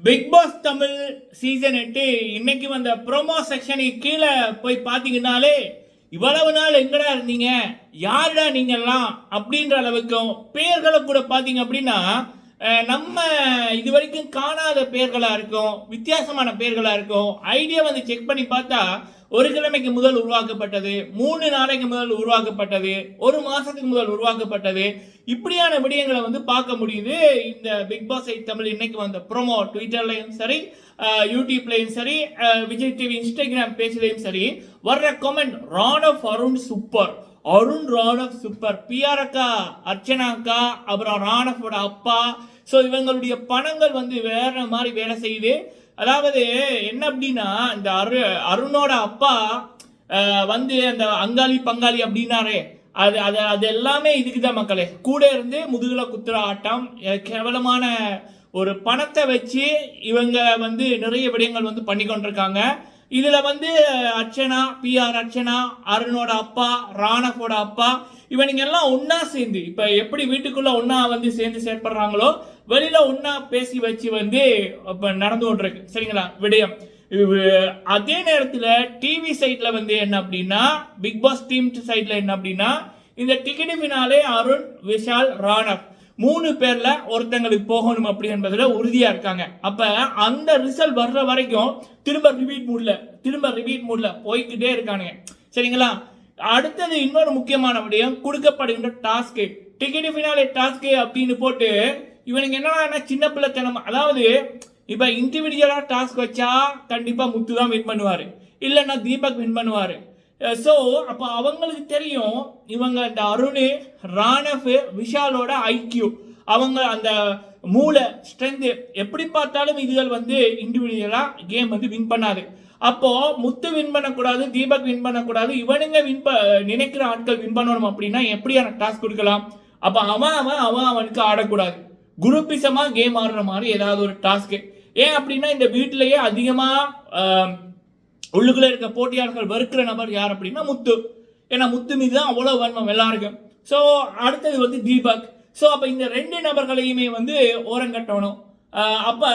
Big pass Tamil season 8 இன்னைக்கு வந்த promo செக்ஷனுக்கு கீழே போய் பார்த்தீங்கன்னாலே இவ்வளவு நாள் எங்கடா இருந்தீங்க, யாருடா நீங்கெல்லாம் அப்படின்ற அளவுக்கும் பேர்களை கூட பார்த்தீங்க அப்படின்னா நம்ம இது வரைக்கும் காணாத பேர்களாக இருக்கும், வித்தியாசமான பேர்களாக இருக்கும். ஐடியா வந்து செக் பண்ணி பார்த்தா ஒரு கிழமைக்கு முதல் உருவாக்கப்பட்டது, 3 நாளைக்கு முதல் உருவாக்கப்பட்டது, 1 மாசத்துக்கு முதல் உருவாக்கப்பட்டது. இப்படியான விடயங்களை வந்து பார்க்க முடியுது இந்த பிக் பாஸ் 8 தமிழ் இன்னைக்கு வந்த ப்ரோமோ. ட்விட்டர்லையும் சரி, யூடியூப்லையும் சரி, விஜய் டிவி இன்ஸ்டாகிராம் பேஜ்லையும் சரி வர்ற comment Ranav Arun super, Arun Ranav super, PR அக்கா, அர்ச்சனா அக்கா, அப்புறம் ராணவோட அப்பா. ஸோ இவங்களுடைய பணங்கள் வந்து வேற மாதிரி வேலை செய்யுது. அதாவது என்ன அப்படின்னா இந்த அருணோட அப்பா வந்து அந்த அங்காளி பங்காளி அப்படின்னாரே அது அது அது எல்லாமே இதுக்கு தான் மக்களே. கூட இருந்து முதுகுல குத்துற ஆட்டம், கேவலமான ஒரு பணத்தை வச்சு இவங்க வந்து நிறைய விடயங்கள் வந்து பண்ணி கொண்டிருக்காங்க. இதுல வந்து அர்ச்சனா, பிஆர் அர்ச்சனா, அருணோட அப்பா, ராணவோட அப்பா, இவனுங்க எல்லாம் ஒன்னா சேர்ந்து இப்ப எப்படி வீட்டுக்குள்ள ஒன்னா வந்து சேர்ந்து செயற்படுறாங்களோ வெளியில ஒன்னா பேசி வச்சு வந்து இப்ப நடந்து கொண்டிருக்கு. சரிங்களா விடயம். அதே நேரத்தில் டிவி சைட்ல வந்து என்ன அப்படின்னா, பிக் பாஸ் டீம் சைட்ல என்ன அப்படின்னா, இந்த டிக்கெட் ஃபினாலே அருண், விஷால், ராணவ் 3 பேர்ல ஒருத்தங்களுக்கு போகணும் அப்படி என்பதுல உறுதியா இருக்காங்க. அப்ப அந்த ரிசல்ட் வர்ற வரைக்கும் திரும்ப ரிப்பீட் மூட்ல போய்கிட்டே இருக்கானுங்க. சரிங்களா. அடுத்தது இன்னொரு முக்கியமான விடயம், கொடுக்கப்படுகின்ற டாஸ்க், டிக்கெட் ஃபினாலே டாஸ்க் அப்படின்னு போட்டு இவனுக்கு என்ன சின்ன பிள்ளைத்தனம். அதாவது இப்ப இண்டிவிஜுவலா டாஸ்க் வச்சா கண்டிப்பா முத்து தான் வின் பண்ணுவாரு, இல்லைன்னா தீபக் வின் பண்ணுவாரு. ஸோ அப்போ அவங்களுக்கு தெரியும் இவங்க இந்த அருண், ராணவ், விஷாலோட ஐக்கியூ, அவங்க அந்த மூளை ஸ்ட்ரென்த், எப்படி பார்த்தாலும் இதுகள் வந்து இண்டிவிஜுவலா கேம் வந்து வின் பண்ணாது. அப்போ முத்து வின் பண்ணக்கூடாது, தீபக் வின் பண்ணக்கூடாது, இவனுங்க நினைக்கிற ஆட்கள் வின் பண்ணணும் அப்படின்னா எப்படியான டாஸ்க் கொடுக்கலாம்? அப்ப அவனுக்கு ஆடக்கூடாது, குரூப்பிசமா கேம் ஆடுற மாதிரி ஏதாவது ஒரு டாஸ்க். ஏன் அப்படின்னா இந்த வீட்டிலேயே அதிகமா உள்ளுக்குள்ள இருக்க போட்டியாளர்கள் வெறுக்கிற நபர் யார் அப்படின்னா முத்து. ஏன்னா முத்து மீது தான் அவ்வளவு வன்மம் எல்லாருக்கும். ஸோ அடுத்தது வந்து தீபக். ஸோ அப்ப இந்த 2 நபர்களையுமே வந்து ஓரங்கட்டணும். அப்ப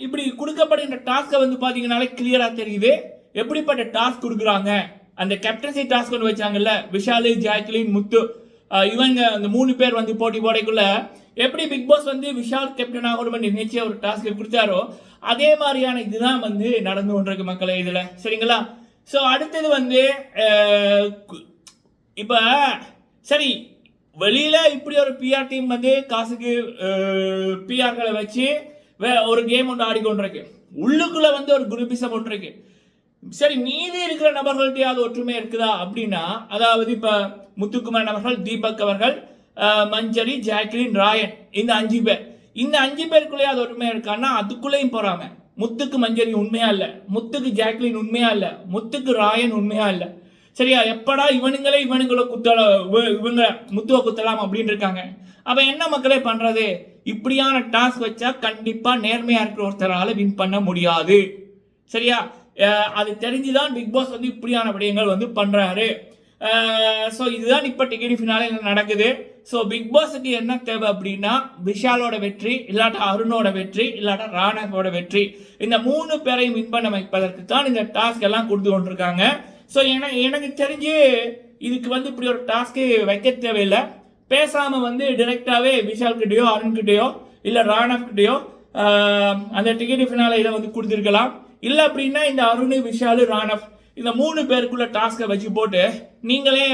இப்படி கொடுக்கப்படுகின்ற டாஸ்கை வந்து பாத்தீங்கன்னாலே கிளியரா தெரியுது எப்படிப்பட்ட டாஸ்க் கொடுக்குறாங்க. அந்த கேப்டன்சி டாஸ்க் ஒன்று வச்சாங்கல்ல, விஷாலு, ஜாக்லின், முத்து, இவங்க அந்த 3 பேர் வந்து போட்டி போடைக்குள்ள எப்படி பிக் பாஸ் வந்து விஷால் கேப்டன் ஆகணும் நினைச்ச ஒரு டாஸ்க் கொடுத்தாரோ அதே மாதிரியான இதுதான் வந்து நடந்து கொண்டிருக்கு மக்களே இதுல. சரிங்களா. ஸோ அடுத்தது வந்து இப்ப சரி, வெளியில இப்படி ஒரு பிஆர் டீம் வந்து காசுக்கு பிஆர்களை வச்சு ஒரு கேம் ஒன்று ஆடிக்கொண்டிருக்கு, உள்ளுக்குள்ள வந்து ஒரு குரூப்பிசம் ஒன்று இருக்கு. சரி, மீதி இருக்கிற நபர்கள்ட்டையாவது ஒற்றுமை இருக்குதா அப்படின்னா, அதாவது இப்ப முத்துக்குமார் அவர்கள், தீபக் அவர்கள், மஞ்சரி, ஜாக்லின், ராயன், இந்த 5 பேர், இந்த 5 பேருக்குள்ளே அது ஒற்றுமையா இருக்கான்னா அதுக்குள்ளேயும் போறாம முத்துக்கு மஞ்சரி உண்மையா இல்ல, முத்துக்கு ஜாக்லின் உண்மையா இல்ல, முத்துக்கு ராயன் உண்மையா இல்ல. சரியா, எப்படா இவனுங்களை குத்தல, இவங்க முத்துவ குத்தலாம் அப்படின்னு இருக்காங்க. அப்ப என்ன மக்களே பண்றது? இப்படியான டாஸ்க் வச்சா கண்டிப்பா நேர்மையா இருக்கிற ஒருத்தரால வின் பண்ண முடியாது. சரியா, அது தெரிஞ்சுதான் பிக் பாஸ் வந்து இப்படியான விடயங்கள் வந்து பண்றாரு. ஸோ இதுதான் இப்போ டிக்கெட் ஃபினாலே நடக்குது. ஸோ பிக் பாஸுக்கு என்ன தேவை அப்படின்னா, விஷாலோட வெற்றி, இல்லாட்டா அருணோட வெற்றி, இல்லாட்டா ராணவோட வெற்றி, இந்த 3 பேரையும் வின் பண்ண வைப்பதற்கு தான் இந்த டாஸ்க் எல்லாம் கொடுத்து கொண்டிருக்காங்க. ஸோ எனக்கு தெரிஞ்சு இதுக்கு வந்து இப்படி ஒரு டாஸ்க்கு வைக்க தேவையில்லை. பேசாம வந்து டிரெக்டாவே விஷால் கிட்டேயோ, அருண் கிட்டேயோ, இல்லை ராணவ் கிட்டேயோ அந்த டிக்கெட் ஃபினாலே இதை வந்து கொடுத்துருக்கலாம். இல்லை அப்படின்னா இந்த அருண், விஷால், ராணவ் இந்த 3 பேருக்குள்ள டாஸ்கை வச்சு போட்டு நீங்களே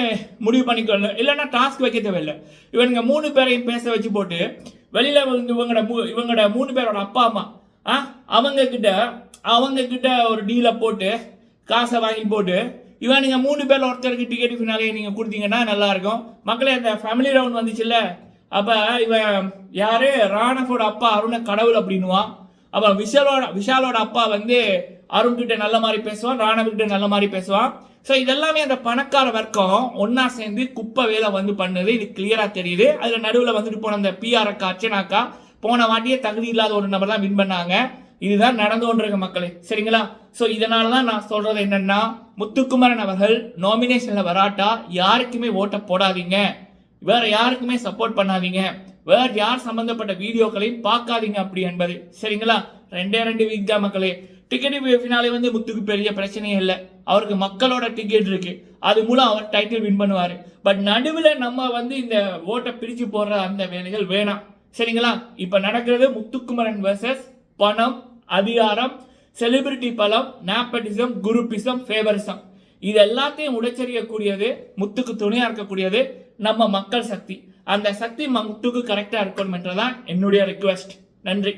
முடிவு பண்ணிக்கணும். இல்லைன்னா டாஸ்க் வைக்க தேவையில்லை, இவங்க 3 பேரையும் பேச வச்சு போட்டு வெளியில வந்து இவங்களோட 3 பேரோட அப்பா அம்மா அவங்க கிட்ட ஒரு டீலை போட்டு காசை வாங்கி போட்டு இவனுங்க 3 பேர்ல ஒருத்தருக்கு டிக்கெட் ஃபினாலே நீங்க கொடுத்தீங்கன்னா நல்லா இருக்கும் மக்களே. அந்த ஃபேமிலி ரவுண்ட் வந்துச்சுல்ல, அப்ப இவன் யாரு, ராணவோட அப்பா அருண கடவுள் அப்படின்னுவான். அப்ப விஷாலோட அப்பா வந்து அருண் கிட்ட நல்ல மாதிரி பேசுவான், ராணவ் கிட்ட நல்ல மாதிரி பேசுவான். ஸோ இதெல்லாமே அந்த பணக்கார வர்க்கம் ஒன்னா சேர்ந்து குப்பை வேலை வந்து பண்ணுது, இது கிளியரா தெரியுது. அதுல நடுவில் வந்துட்டு போன அந்த பிஆர் அக்கா, அர்ச்சனாக்கா போன வாட்டியே தகுதி இல்லாத ஒரு நபர் தான் வின் பண்ணாங்க. இதுதான் நடந்து கொண்டிருக்க மக்களே. சரிங்களா. ஸோ இதனாலதான் நான் சொல்றது என்னன்னா, முத்துக்குமரன் அவர்கள் நாமினேஷன்ல வராட்டா யாருக்குமே ஓட்ட போடாதீங்க, வேற யாருக்குமே சப்போர்ட் பண்ணாதீங்க, வேற யார் சம்பந்தப்பட்ட வீடியோக்களையும் பார்க்காதீங்க அப்படி என்பது. சரிங்களா. 2 வீக் தான் மக்களே. டிக்கெட் ஃபினாலே வந்து முத்துக்கு பெரிய பிரச்சனையே இல்லை. அவருக்கு மக்களோட டிக்கெட் இருக்கு, அது மூலம் அவர் டைட்டில் வின் பண்ணுவார். பட் நடுவில் நம்ம வந்து இந்த ஓட்டை பிரித்து போடுற அந்த வேலைகள் வேணாம், சரிங்களா? இப்போ நடக்கிறது முத்துக்குமரன் வர்சஸ் பணம், அதிகாரம், செலிபிரிட்டி பலம், நேப்பட்டிசம், குரூப்பிசம், ஃபேவரிசம். இது எல்லாத்தையும் உடைச்சறியக்கூடியது, முத்துக்கு துணையாக இருக்கக்கூடியது நம்ம மக்கள் சக்தி. அந்த சக்தி முத்துக்கு கரெக்டாக இருக்கணும் என்றதான் என்னுடைய ரிக்வெஸ்ட். நன்றி.